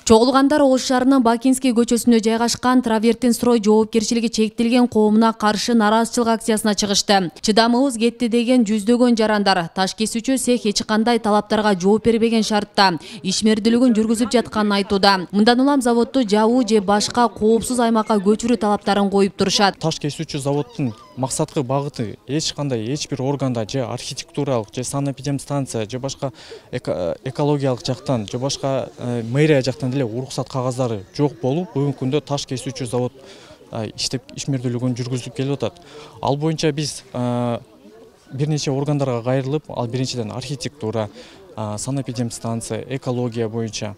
Чогулгандар Ош шаарынын Бакинский көчөсүнө жайгашкан Травертин строй жоопкерчилиги чектелген коомуна каршы нараазычылык акциясына чыгышты. Чыдамыбыз кетти деген жүздөгөн жарандар таш кесүүчү цех эч кандай талаптарга жооп бербеген шартта ишмердүүлүгүн жүргүзүп жатканын айтууда. Мындан улам заводду жабуу же башка коопсуз аймакка көчүрүү талаптарын коюп турушат. Таш кесүүчү заводдун максаткы багыты эч бир органда же архитектуралык же санэпидемстанция же башка экологиялык жактан же башка мэрия жактан деле уруксат кагаздары жок болуп, бүгүнкү күндө таш кесүүчү завод иштеп ишмердүүлүгүн жүргүзүп келип атат. Ал боюнча биз бир нече органдарга кайрылып, ал биринчиден архитектура, санэпидемстанция, экология боюнча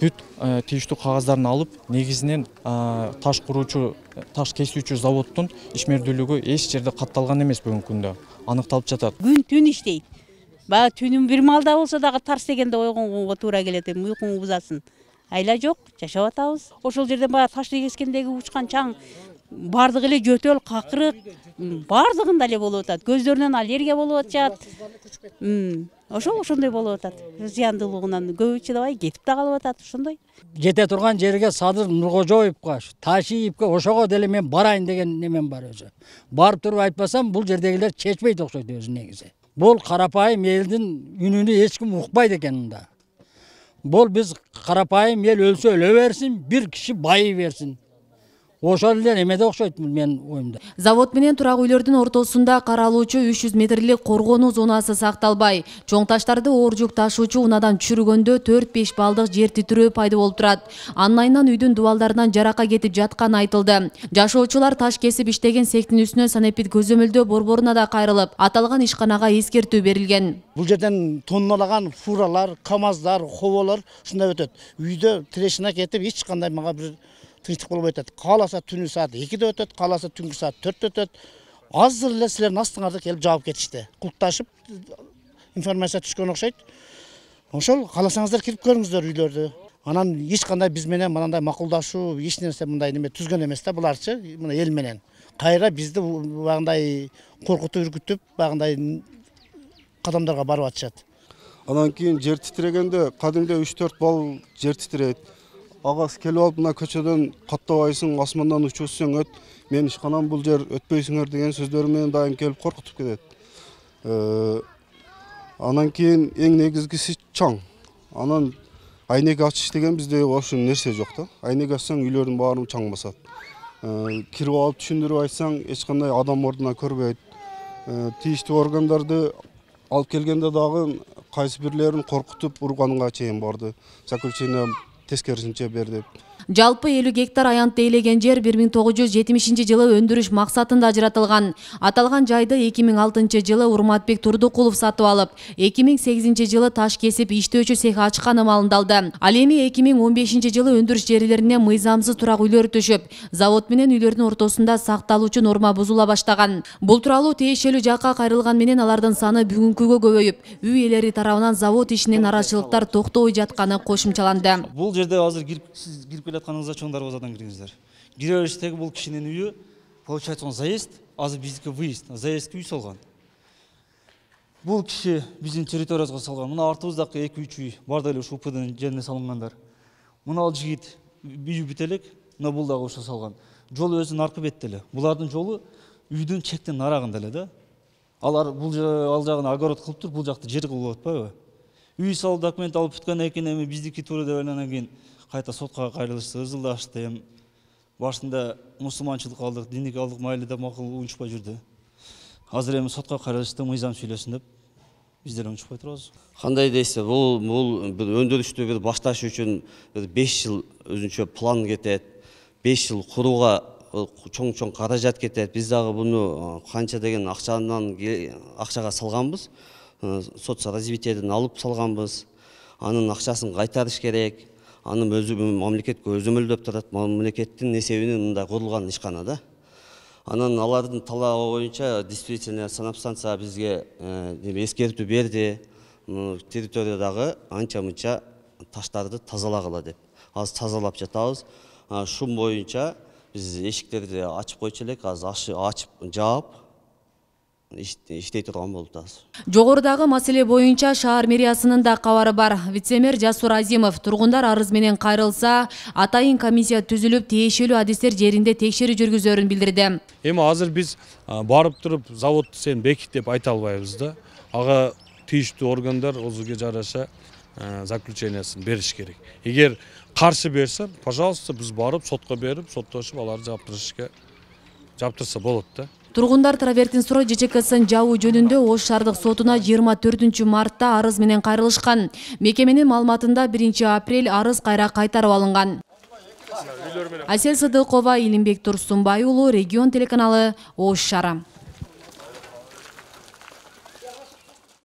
бүт тийиштүү кагаздарын алып, негизинен таш куруучу, таш кесүүчү заводдун ишмердүүлүгү эч жерде катталган эмес бүгүнкү күндө аныкталып жатат. Күн түн иштейт. Бага түнүн бир маалда болсо дагы тарс дегенде ойгонго туура келет, уйкуңду бузасын. Айла жок, жашап атабыз. Ошол жерден баягы ташты кескендеги учкан чаң бардыгы эле жөтөл, какырык, бардыгында эле болуп атат. Көздөрүнөн аллергия болуп атат. Ошондой болуп атат. Зыяндуулугунан көбү чыдабай кетип да калып атат, ошондой. Жете турган жерге Садыр Нуркожоевго, Ташиевге ошого деле мен барайын деген немем бар өзү. Барып туруп айтпасам, бул жердегилер чечпейт окшойт өзү негизи. Бул карапайым элдин үнүнү эч ким укпайт экен мында. Бул биз карапайым эл өлсө өлө берсин, бир киши байый берсин. Ошол эле эмеде окшойт мен оюмда. Завод менен турак үйлөрдүн ортосунда каралуучу 300 метрлик коргонуу зонасы сакталбай, чоң таштарды оор жүк ташуучу унадан түшүргөндө 4-5 балдык жер титирөө пайда болуп турат. Анын айынан үйдүн дубалдарынан жаракка кетип жатканы айтылды. Жашоочулар таш кесип иштеген цехтин үстүнө санэпид көзөмөлдөө борборуна да кайрылып, аталган ишканага эскертүү берилген. Бул жерден тонналаган фуралар, камаздар, хоболор ушундай өтөт. Үйдө трешина кетип эч кандай мага бир тынчтык болбой атат. Кааласа түнү саат 2-де өтөт, кааласа түнгү саат 4-те өтөт. Азыр эле силердин астыңарда келип жаап кетишти. Култашып информация түшкөн окшойт. Ошол кааласаңыздар кирип көрүңүздөр үйлөрдү. Анан эч кандай биз менен мындай макулдашуу, эч нерсе мындай неме түзгөн эмес да буларчы, мына эл менен. Кайра бизди багындай коркутуп үркүтүп, багындай кадамдарга барып атышат. Анан кийин жер титирегенде кадимде 3-4 бал жер титирейт. Агас келип алып мына көчөдөн каттабайсың, асмандан учуусуң өт, мен ишканам бул жер өтпөйсүңөр деген сөздөрү менен дайым келип коркутуп кетет. Анан кийин эң негизгиси чаң. Анан айнек ачыш деген бизде ошол нерсе жок да. Айнек ачсаң үйлөрдүн баарын чаң басат. Кирип алып түшүндүрүп айтсаң эч кандай адам мордуна көрбөйт. Тийиштүү органдарды алып келгенде дагы кайсы бирлерин коркутуп урганга чейин барды. Заключение тескерисинче берди. Жалпы 50 гектар аянт тейлеген жер 1970-жылы өндүрүш максатында ажыратылган. Аталган жайды 2006 жылы Урматбек Турдукулов сатып алып, 2008 жылы таш кесип иштөөчү цех ачканы маалындалды. Ал эми 2015 жылы өндүрүш жерлерине мыйзамсыз турак үйлөр түшүп, завод менен үйлөрдүн ортосунда сакталуучу норма бузула баштаган. Бул тууралуу тиешелүү жакка кайрылган менен алардын саны бүгүнкүгө көбөйүп, үй ээлери тарабынан завод ишинен нараачылыктар токтобой жатканы кошумчаланды. Бул жерде азыр кирип жатканыңызда чоң дарбазадан киріңіздер. Кире бериштеги бул кишинин үйү, получается он заезд, азыр биздики выезд, заездке үй салган. Бул киши биздин территориябызга салган. Мына артыбыздагы 2-3 үй бар деле ушу УПДнын жерине салынгандар. Мына ал жигит үйү бүт элек, мына бул дагы ошо салган. Жол өзүнүн аркы бетте эле. Булардын жолу үйдүн чектин нарагында эле да. Алар бул ал жагын огород кылып туруп, бул жакты жер кылып атпайбы? Үй салып документ алып бүткөндөн кийин эми биздики туура деп анан кийин кайта сотко кайрылышты, ызылдашты. Башында мусулманчылык алдык, диндик алдык, майли деп макул унчукпай жүрдү. Азыр эми сотко кайрылышты, мыйзам сүйлөсүн деп биздер унчукпай турабыз. Кандай дейсиз, бул өндүрүштү бир башташ үчүн 5 жыл өзүнчө план кетет. 5 жыл курууга чоң каражат кетет. Биз дагы буну канча деген акчага салганбыз. Соцразвитиеден алып салганбыз. Анын акчасын кайтарыш керек. Анын мамлекет көзөмөлдөп турат. Мамлекеттин эсебинен мындай курулган ишкана да. Анан алардын талабы боюнча действительно санэпидстанция бизге эскертүү берди. Территориядагы анча-мынча таштарды тазалагыла деп. Азыр тазалап жатабыз. Шум боюнча биз эшиктерди ачып койчу элек, азыр ачып жаап иштей турган болуп азыр. Жогорудагы маселе боюнча шаар мэриясынын да кабары бар. Вице-мэр Жасур Азимов тургундар арыз менен кайрылса, атайын комиссия түзүлүп, тиешелүү адистер жеринде текшерүү жүргүзөрүн билдирди. Эми азыр биз барып туруп заводду сен бекит деп айта албайбыз да. Ага тийиштүү органдар өзүгө жараша заключениясын бериш керек. Эгер каршы берсе, пожалуйста, биз барып сотко берип, соттошуп аларды жаптырса болот да. Тургундар Травердин суроо ЖЧКсын жабуу жөнүндө Ош шаардык сотуна 24 мартта арыз менен кайрылышкан. Мекеменин маалыматында 1 апрель арыз кайра кайтарып алынган. Асел Сыдыкова, Илимбек Турсунбай уулу, Регион телеканалы, Ош шаары.